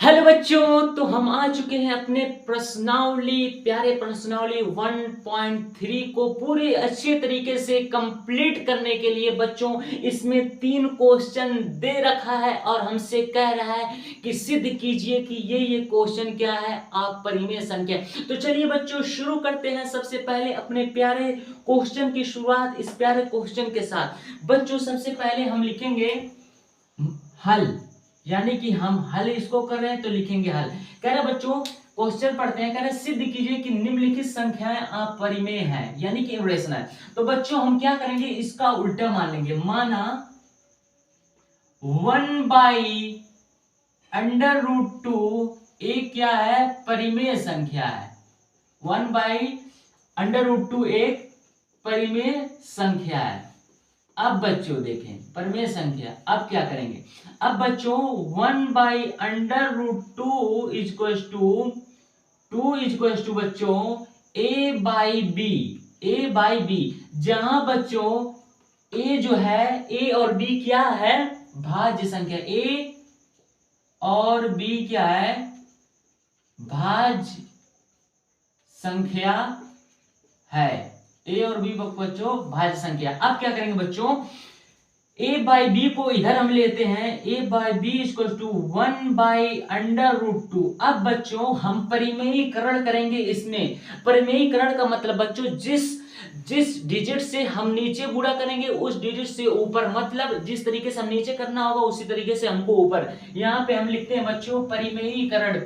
Hello बच्चों, तो हम आ चुके हैं अपने प्रश्नावली प्यारे प्रश्नावली 1.3 को पूरे अच्छे तरीके से कंप्लीट करने के लिए। बच्चों, इसमें 3 क्वेश्चन दे रखा है और हमसे कह रहा है कि सिद्ध कीजिए कि ये क्वेश्चन क्या है, अपरिमेय संख्या। तो चलिए बच्चों शुरू करते हैं। सबसे पहले अपने प्यारे क्वेश्चन की शुरुआत इस प्यारे क्वेश्चन के साथ। बच्चों, सबसे पहले हम लिखेंगे हल, यानी कि हम हल इसको कर रहे हैं तो लिखेंगे हल। कह रहे बच्चों, क्वेश्चन पढ़ते हैं। कह रहे सिद्ध कीजिए कि निम्नलिखित संख्याएं अपरिमेय हैं, यानी कि इरेशनल है। तो बच्चों हम क्या करेंगे, इसका उल्टा मान लेंगे। माना 1/√2 एक क्या है, परिमेय संख्या है। 1/√2 एक परिमेय संख्या है। अब बच्चों देखें परिमेय संख्या, अब क्या करेंगे। अब बच्चों 1/√2 टू बच्चों a/b, जहां बच्चों a जो है, a और b क्या है, भाज्य संख्या। a और b क्या है, भाज्य संख्या है। a और b बच्चों भाज्य संख्या। अब क्या करेंगे बच्चों, a/b को इधर हम लेते हैं। a/b = 1/√2। अब बच्चों हम परिमेयीकरण करेंगे। इसमें परिमेयीकरण का मतलब बच्चों जिस डिजिट से हम नीचे गुणा करेंगे उस डिजिट से ऊपर, मतलब जिस तरीके से हम नीचे करना होगा उसी तरीके से हमको ऊपर। यहाँ पे हम लिखते हैं बच्चों परिमेयीकरण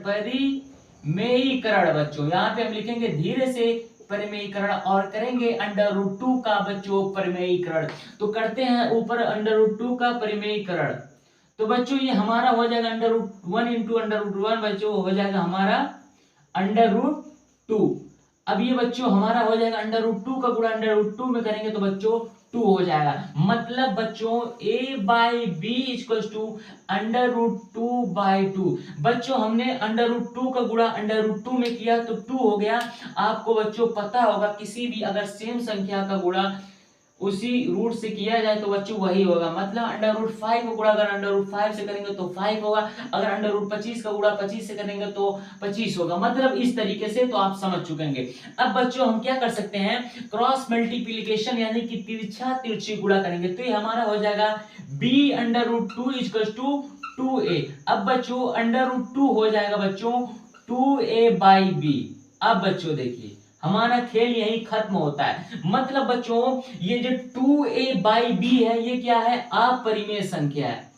बच्चों। यहाँ पे हम लिखेंगे धीरे से परिमेयीकरण और करेंगे √2 का बच्चों परिमेयीकरण। तो करते हैं ऊपर √2 का परिमेयीकरण। तो बच्चों ये हमारा हो जाएगा √1 × √1 बच्चों हो जाएगा हमारा √2। अब ये बच्चों हमारा हो जाएगा √2 का गुणा √2 में करेंगे तो बच्चों 2 हो जाएगा। मतलब बच्चों a/b = √2/2। बच्चों हमने √2 का गुणा √2 में किया तो 2 हो गया। आपको बच्चों पता होगा किसी भी अगर सेम संख्या का गुणा उसी रूट से किया जाए तो बच्चों वही होगा। मतलब √5 का गुणा अगर √5 से करेंगे तो 5 होगा, अगर √25 का गुणा 25 से करेंगे तो 25 होगा। मतलब इस तरीके से तो आप समझ चुकेंगे। अब बच्चों हम क्या कर सकते हैं, क्रॉस मल्टीप्लिकेशन यानी कि तिरछा तिरछी गुणा करेंगे। तो ये हमारा हो जाएगा b/√2 = 2a। अब बच्चों √2 हो जाएगा बच्चों 2a/b। अब बच्चों देखिए हमारा खेल यही खत्म होता है। मतलब बच्चों ये जो 2a/b है ये क्या है, अपरिमेय संख्या है।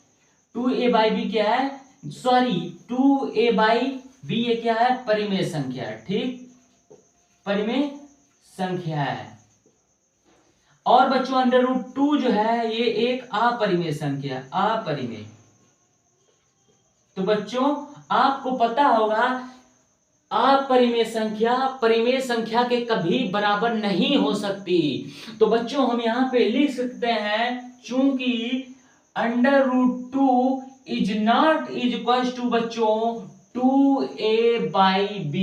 2a/b क्या है, सॉरी 2a/b ये क्या है, परिमेय संख्या है। ठीक, परिमेय संख्या है। और बच्चों √2 जो है ये एक अपरिमेय संख्या, अपरिमेय। तो बच्चों आपको पता होगा अपरिमेय संख्या परिमेय संख्या के कभी बराबर नहीं हो सकती। तो बच्चों हम यहां पे लिख सकते हैं चूंकि √2 इज नॉट इक्वल टू बच्चों 2a/b,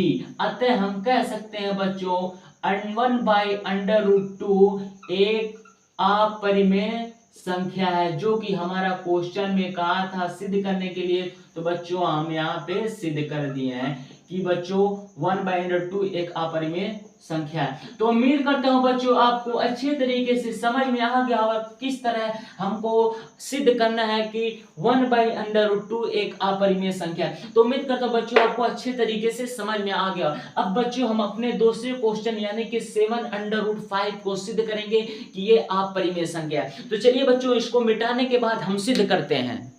अतः हम कह सकते हैं बच्चों 1/√2 एक अपरिमेय संख्या है, जो कि हमारा क्वेश्चन में कहा था सिद्ध करने के लिए। तो बच्चों हम यहाँ पे सिद्ध कर दिए हैं कि बच्चों 1/√2 एक अपरिमेय संख्या है। तो उम्मीद करता हूं बच्चों आपको अच्छे तरीके से समझ में आ गया होगा किस तरह हमको सिद्ध करना है कि 1/√2 एक अपरिमेय संख्या है। तो उम्मीद करता हूं बच्चों आपको अच्छे तरीके से समझ में आ गया। अब बच्चों हम अपने दूसरे क्वेश्चन यानी कि 7/5 को सिद्ध करेंगे कि ये अपरिमेय संख्या है। तो चलिए बच्चों इसको मिटाने के बाद हम सिद्ध करते हैं।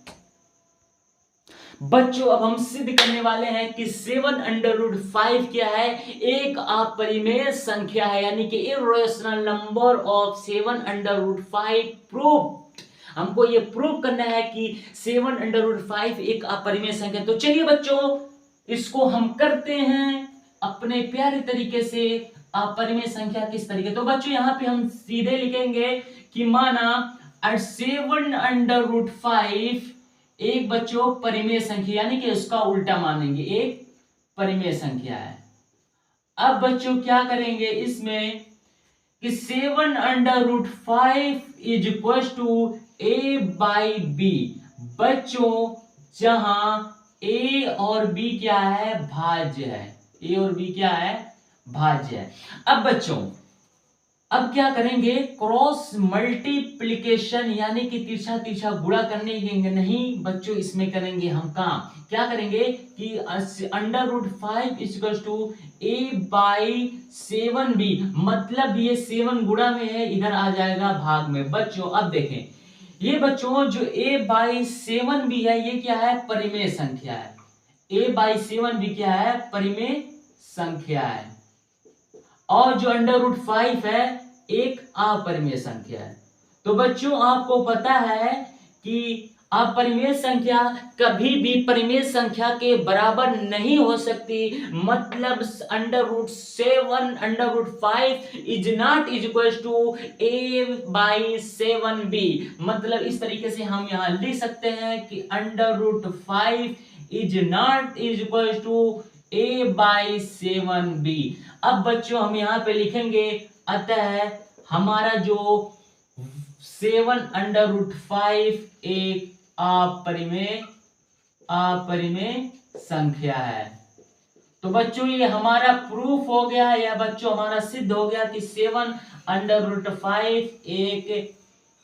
बच्चों अब हम सिद्ध करने वाले हैं कि 7/5 क्या है, एक अपरिमेय संख्या है, यानी कि इर्रेशनल नंबर ऑफ 7/5 प्रूफ। हमको ये प्रूव करना है कि 7/5 एक अपरिमेय संख्या। तो चलिए बच्चों इसको हम करते हैं अपने प्यारे तरीके से। अपरिमेय संख्या किस तरीके, तो बच्चों यहाँ पे हम सीधे लिखेंगे कि माना 7/5 एक बच्चों परिमेय संख्या, यानी कि उसका उल्टा मानेंगे, एक परिमेय संख्या है। अब बच्चों क्या करेंगे इसमें कि 7/5 इज इक्वल टू a/b। बच्चों जहां ए और बी क्या है, भाज्य है। ए और बी क्या है, भाज्य है। अब बच्चों अब क्या करेंगे, क्रॉस मल्टीप्लीकेशन यानी कि तिरछा तिरछा गुणा करने के नहीं बच्चों, इसमें करेंगे हम काम, क्या करेंगे कि √5 इक्वल टू a/7b, मतलब ये 7 गुणा में है, इधर आ जाएगा भाग में। बच्चों अब देखें, ये बच्चों जो a/7b है ये क्या है, परिमेय संख्या है। a/7b क्या है, परिमेय संख्या है। और जो √5 है एक अपरिमेय संख्या है। तो बच्चों आपको पता है कि अपरिमेय संख्या कभी भी परिमेय संख्या के बराबर नहीं हो सकती, मतलब √7 √5 is not equal to a/7b, मतलब इस तरीके से हम यहां लिख सकते हैं कि √5 is not equal to a/7b। अब बच्चों हम यहां पे लिखेंगे, अतः हमारा जो 7 √5 एक अपरिमेय संख्या है। तो बच्चों ये हमारा प्रूफ हो गया, या बच्चों हमारा सिद्ध हो गया कि 7 √5 एक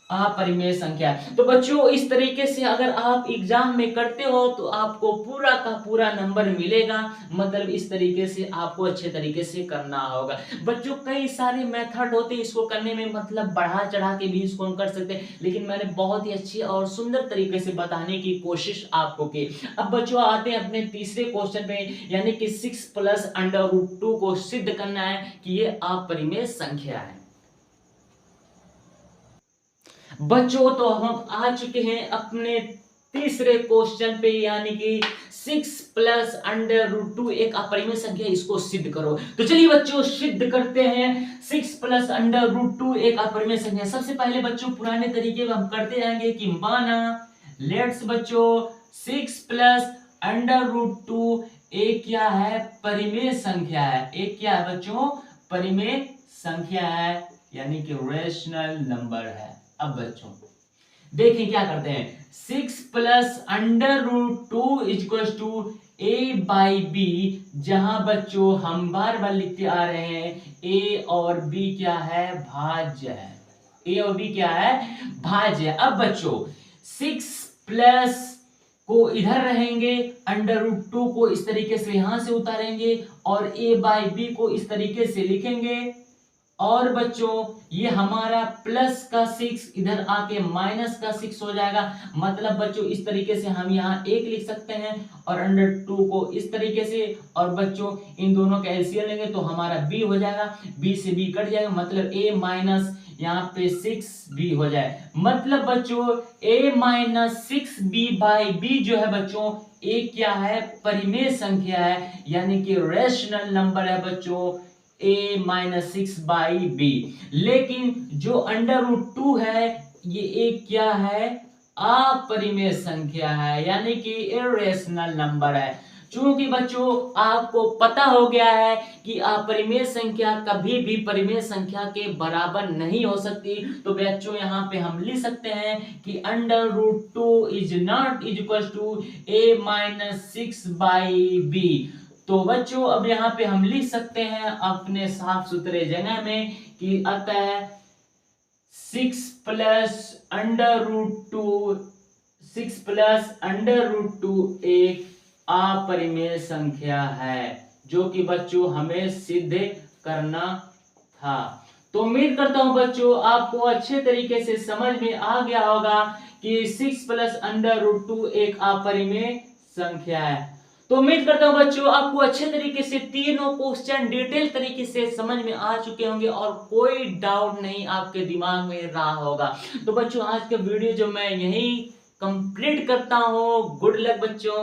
अपरिमेय संख्या। तो बच्चों इस तरीके से अगर आप एग्जाम में करते हो तो आपको पूरा का पूरा नंबर मिलेगा, मतलब इस तरीके से आपको अच्छे तरीके से करना होगा। बच्चों कई सारे मेथड होते हैं इसको करने में, मतलब बढ़ा चढ़ा के भी इसको हम कर सकते हैं, लेकिन मैंने बहुत ही अच्छी और सुंदर तरीके से बताने की कोशिश आपको की। अब बच्चों आते हैं अपने तीसरे क्वेश्चन पे, यानी कि 6 + √2 को सिद्ध करना है कि ये अपरिमेय संख्या है। बच्चों तो हम आ चुके हैं अपने तीसरे क्वेश्चन पे, यानी कि 6 + √2 एक अपरिमेय संख्या, इसको सिद्ध करो। तो चलिए बच्चों सिद्ध करते हैं 6 + √2 एक अपरिमेय संख्या। सबसे पहले बच्चों पुराने तरीके में हम करते जाएंगे कि माना लेट्स बच्चों 6 + √2 एक क्या है, परिमेय संख्या है। एक क्या है बच्चों, परिमेय संख्या है, यानी कि रेशनल नंबर है। अब बच्चों देखें क्या करते हैं, 6 + √2 इक्वल टू a/b, जहां बच्चों हम बार बार लिखते आ रहे हैं a और b क्या है, भाज्य है। a और b क्या है, भाज्य है। अब बच्चों 6 प्लस को इधर रहेंगे, √2 को इस तरीके से यहां से उतारेंगे और a/b को इस तरीके से लिखेंगे। और बच्चों ये हमारा प्लस का 6 इधर आके माइनस का 6 हो जाएगा, मतलब बच्चों इस तरीके से हम यहाँ 1 लिख सकते हैं और √2 को इस तरीके से, और बच्चों इन दोनों का एलसीएम लेंगे तो हमारा b हो जाएगा, b से b कट जाएगा, मतलब a माइनस यहाँ पे 6b हो जाए। मतलब बच्चों a - 6b/b जो है बच्चों एक क्या है, परिमेय संख्या है, यानी कि रेशनल नंबर है बच्चों a - 6/b। लेकिन जो √2 है ये एक क्या है, अपरिमेय संख्या है, यानी कि इरेशनल नंबर है। चूंकि बच्चों आपको पता हो गया है कि अपरिमेय संख्या कभी भी परिमेय संख्या के बराबर नहीं हो सकती, तो बच्चों यहाँ पे हम लिख सकते हैं कि √2 is not equal to a - 6/b। तो बच्चों अब यहाँ पे हम लिख सकते हैं अपने साफ सुथरे जगह में कि अतः 6 + √2 एक अपरिमेय संख्या है, जो कि बच्चों हमें सिद्ध करना था। तो उम्मीद करता हूं बच्चों आपको अच्छे तरीके से समझ में आ गया होगा कि 6 + √2 एक अपरिमेय संख्या है। तो उम्मीद करता हूं बच्चों आपको अच्छे तरीके से तीनों क्वेश्चन डिटेल तरीके से समझ में आ चुके होंगे और कोई डाउट नहीं आपके दिमाग में रहा होगा। तो बच्चों आज का वीडियो जो मैं यही कंप्लीट करता हूं। गुड लक बच्चों।